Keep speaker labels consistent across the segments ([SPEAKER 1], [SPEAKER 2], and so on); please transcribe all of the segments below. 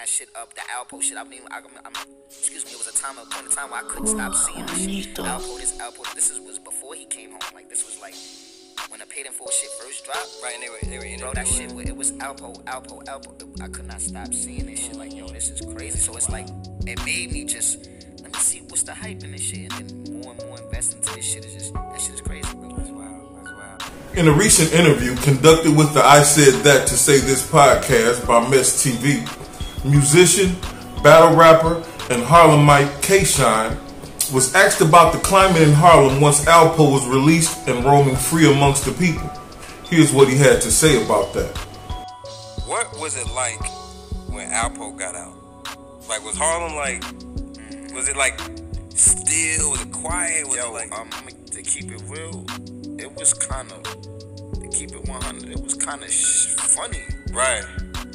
[SPEAKER 1] that shit up, the Alpo shit. I mean, excuse me, it was a point in time where I couldn't stop seeing this shit. Alpo, this was before he came home. Like, this was like when the Paid in Full shit first dropped.
[SPEAKER 2] Right, and they were in
[SPEAKER 1] bro, that shit, it was Alpo. I could not stop seeing this shit. Like, yo, this is crazy. So it's like, it made me just, let me see what's the hype in this shit. And then more and more invest into this shit. That shit is crazy, bro. That's wild.
[SPEAKER 3] In a recent interview conducted with the I Said That to Say This podcast by Mess TV, musician, battle rapper, and Harlemite K-Shine was asked about the climate in Harlem once Alpo was released and roaming free amongst the people. Here's what he had to say about that.
[SPEAKER 2] What was it like when Alpo got out? Like, was Harlem like, was it like still? Was it quiet? Was it like...
[SPEAKER 1] to keep it real, it was kind of, to keep it 100, it was kind of funny.
[SPEAKER 2] Right.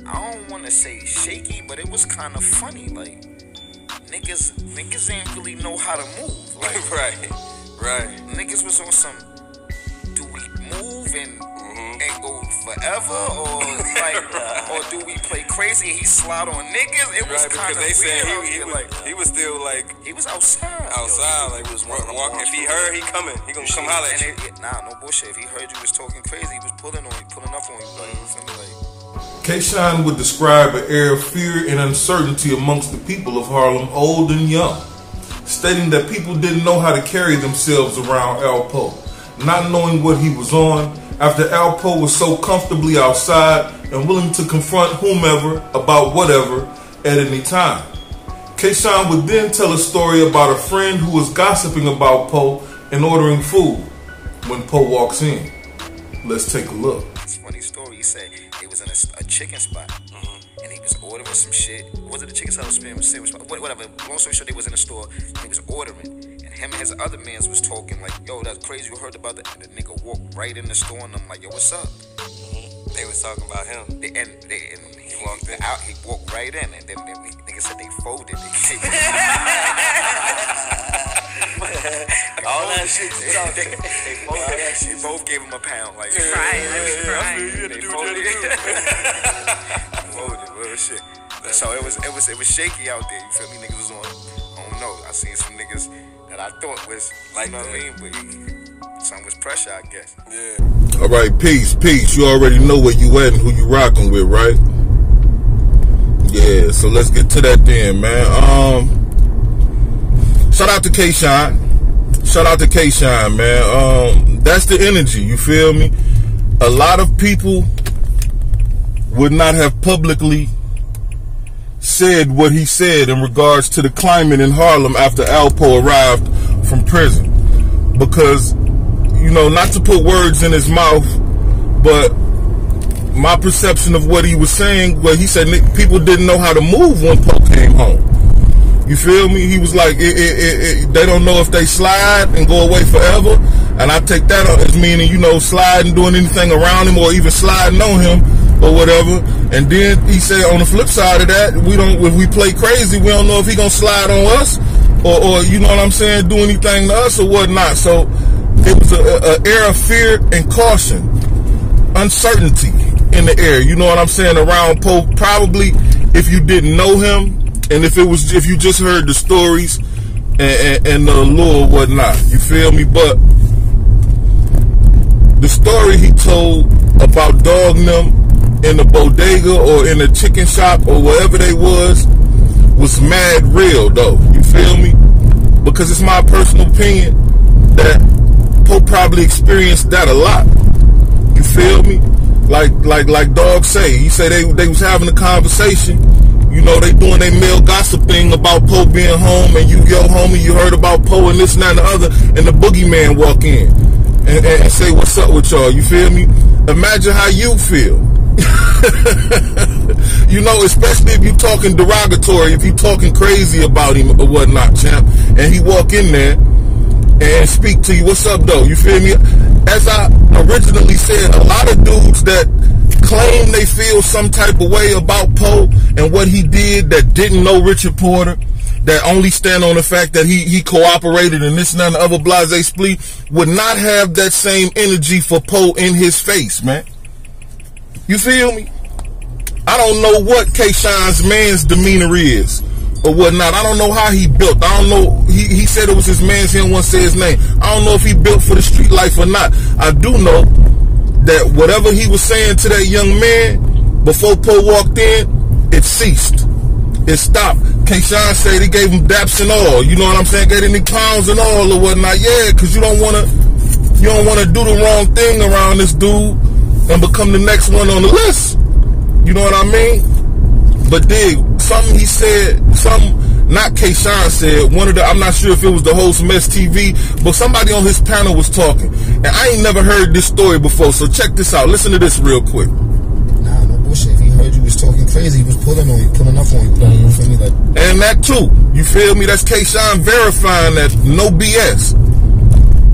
[SPEAKER 1] I don't want to say shaky, but it was kind of funny. Like, niggas ain't really know how to move. Like,
[SPEAKER 2] right.
[SPEAKER 1] Niggas was on some, do we move and go forever, or like, or do we play crazy? He slide on niggas. It was kind of weird.
[SPEAKER 2] He was still like,
[SPEAKER 1] he was outside.
[SPEAKER 2] Like he was walking. If he heard, he coming. He gonna come holler at you.
[SPEAKER 1] Nah, no bullshit. If he heard you was talking crazy, he was pulling up on you. Like, you feel me? Like,
[SPEAKER 3] K-Shine would describe an air of fear and uncertainty amongst the people of Harlem, old and young, stating that people didn't know how to carry themselves around Alpo, not knowing what he was on, after Alpo was so comfortably outside and willing to confront whomever about whatever at any time. K-Shine would then tell a story about a friend who was gossiping about Poe and ordering food when Poe walks in. Let's take a look.
[SPEAKER 1] It's a funny story. He said he was in a chicken spot and he was ordering some shit. Was it a chicken sandwich spot? Whatever. Long story short, they was in a store and he was ordering. Him and his other mans was talking like, yo, that's crazy, you heard about that? And the nigga walked right in the store and I'm like, yo, what's up?
[SPEAKER 2] They was talking about him.
[SPEAKER 1] And he walked out, he walked right in, and then nigga said they folded.
[SPEAKER 2] All that shit.
[SPEAKER 1] They folded that shit. They both gave him a pound. Like,
[SPEAKER 2] crying.
[SPEAKER 1] They folded. Folded, real shit. So it was shaky out there, you feel me? Niggas was on, I don't know, I seen some niggas that I thought was, like, you know what I mean? But some was pressure, I guess.
[SPEAKER 3] Yeah. All right, peace. You already know where you at and who you rocking with, right? Yeah, so let's get to that then, man. Shout out to K-Shine. Man. That's the energy, you feel me? A lot of people would not have publicly said what he said in regards to the climate in Harlem after Alpo arrived from prison. Because, you know, not to put words in his mouth, but my perception of what he was saying, well, he said people didn't know how to move when Poe came home. You feel me? He was like, they don't know if they slide and go away forever. And I take that as meaning, you know, sliding, doing anything around him or even sliding on him or whatever. And then he said on the flip side of that, if we play crazy, we don't know if he gonna slide on us or you know what I'm saying, do anything to us or whatnot. So it was an air of fear and caution, uncertainty in the air, you know what I'm saying, around Poe. Probably if you didn't know him and if you just heard the stories and the allure or whatnot, you feel me? But the story he told about dogging them in the bodega or in the chicken shop or wherever they was mad real though, you feel me? Because it's my personal opinion that Poe probably experienced that a lot, you feel me? Like Dog say, he said they was having a conversation, you know, they doing their male gossip thing about Poe being home and you heard about Poe and this and that and the other, and the boogeyman walk in and say what's up with y'all, you feel me? Imagine how you feel. You know, especially if you talking derogatory, if you talking crazy about him or whatnot, champ, and he walk in there and speak to you, what's up though, you feel me? As I originally said, a lot of dudes that claim they feel some type of way about Poe and what he did that didn't know Richard Porter, that only stand on the fact that he cooperated and this and that and the other blase split, would not have that same energy for Poe in his face, man. You feel me? I don't know what K-Shine's man's demeanor is or whatnot. I don't know how he built. I don't know. He said it was his man's. He didn't want to say his name. I don't know if he built for the street life or not. I do know that whatever he was saying to that young man before Poe walked in, it ceased. It stopped. K-Shine said he gave him daps and all. You know what I'm saying? Gave him pounds and all or whatnot. Yeah, because you don't want to do the wrong thing around this dude and become the next one on the list. You know what I mean? But dig, something he said, not K-Shine said, I'm not sure if it was the host from STV, but somebody on his panel was talking. And I ain't never heard this story before, so check this out. Listen to this real quick.
[SPEAKER 4] Nah, no bullshit. If he heard you was talking crazy, he was pulling on you, pulling up on you. You feel me? Like,
[SPEAKER 3] and that too. You feel me? That's K-Shine verifying that, no BS.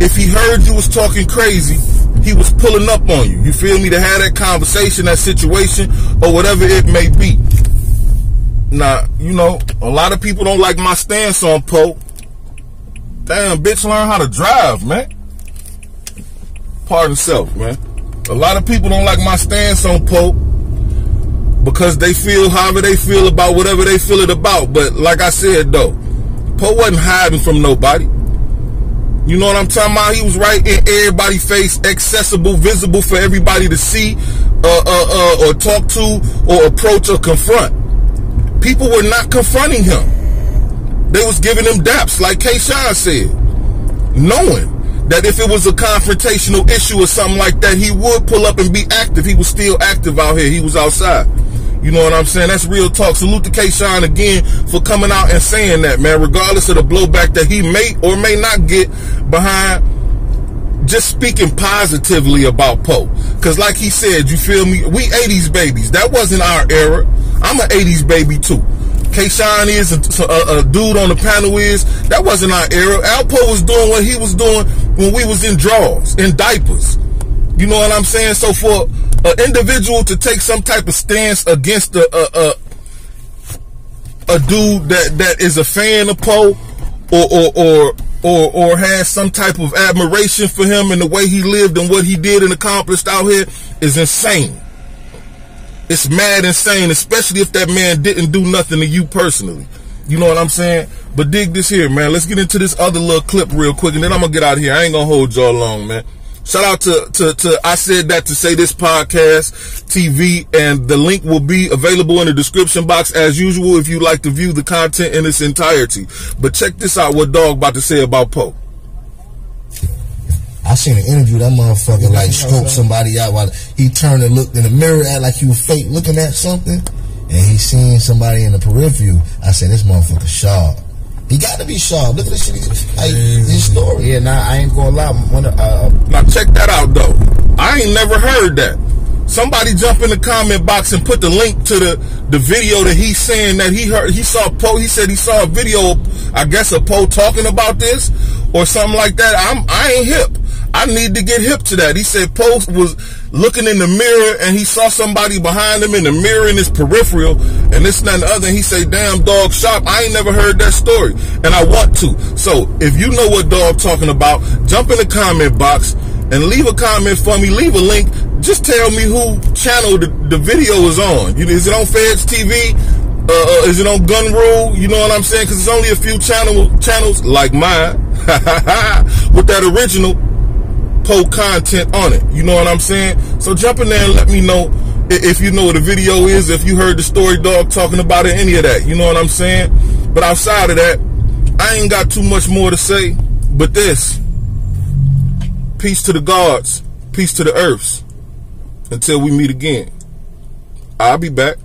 [SPEAKER 3] If he heard you was talking crazy, he was pulling up on you. You feel me? To have that conversation, that situation, or whatever it may be. Now, you know, a lot of people don't like my stance on Poe. Damn, bitch, learn how to drive, man. Pardon self, man. A lot of people don't like my stance on Poe because they feel however they feel about whatever they feel it about. But like I said, though, Poe wasn't hiding from nobody. You know what I'm talking about? He was right in everybody's face, accessible, visible for everybody to see, or talk to, or approach, or confront. People were not confronting him. They was giving him daps, like K-Shine said, knowing that if it was a confrontational issue or something like that, he would pull up and be active. He was still active out here. He was outside. You know what I'm saying? That's real talk. Salute to K-Shine again for coming out and saying that, man, regardless of the blowback that he may or may not get behind just speaking positively about Poe. Because like he said, you feel me? We 80s babies. That wasn't our era. I'm an 80s baby too. K-Shine is, a dude on the panel is. That wasn't our era. Alpo was doing what he was doing when we was in drawers, in diapers. You know what I'm saying? So for an individual to take some type of stance against a dude that is a fan of Poe or has some type of admiration for him and the way he lived and what he did and accomplished out here is insane. It's mad insane, especially if that man didn't do nothing to you personally. You know what I'm saying? But dig this here, man. Let's get into this other little clip real quick, and then I'm going to get out of here. I ain't going to hold y'all long, man. Shout out to I Said That to Say This podcast, TV, and the link will be available in the description box as usual if you'd like to view the content in its entirety. But check this out, what Dog about to say about Poe.
[SPEAKER 4] I seen an interview, that motherfucker like scoped somebody out while he turned and looked in the mirror, act like he was fake looking at something, and he seen somebody in the peripheral. I said, this motherfucker sharp. He got to be sharp. Look at this shit. His story. Yeah, nah, I ain't gonna lie.
[SPEAKER 3] Now check that out though. I ain't never heard that. Somebody jump in the comment box and put the link to the video that he's saying that he saw Poe. He said he saw a video, I guess, of Poe talking about this or something like that. I ain't hip. I need to get hip to that. He said Poe was looking in the mirror and he saw somebody behind him in the mirror in his peripheral and this and that and the other. And he said, damn, Dog sharp. I ain't never heard that story and I want to. So if you know what Dog talking about, jump in the comment box and leave a comment for me. Leave a link. Just tell me who channel the video is on. Is it on Feds TV? Is it on Gun Rule? You know what I'm saying? Because there's only a few channels like mine with that original Poe content on it. You know what I'm saying? So jump in there and let me know if you know what the video is, if you heard the story Dog talking about it, any of that. You know what I'm saying? But outside of that, I ain't got too much more to say but this. Peace to the gods. Peace to the earths. Until we meet again. I'll be back.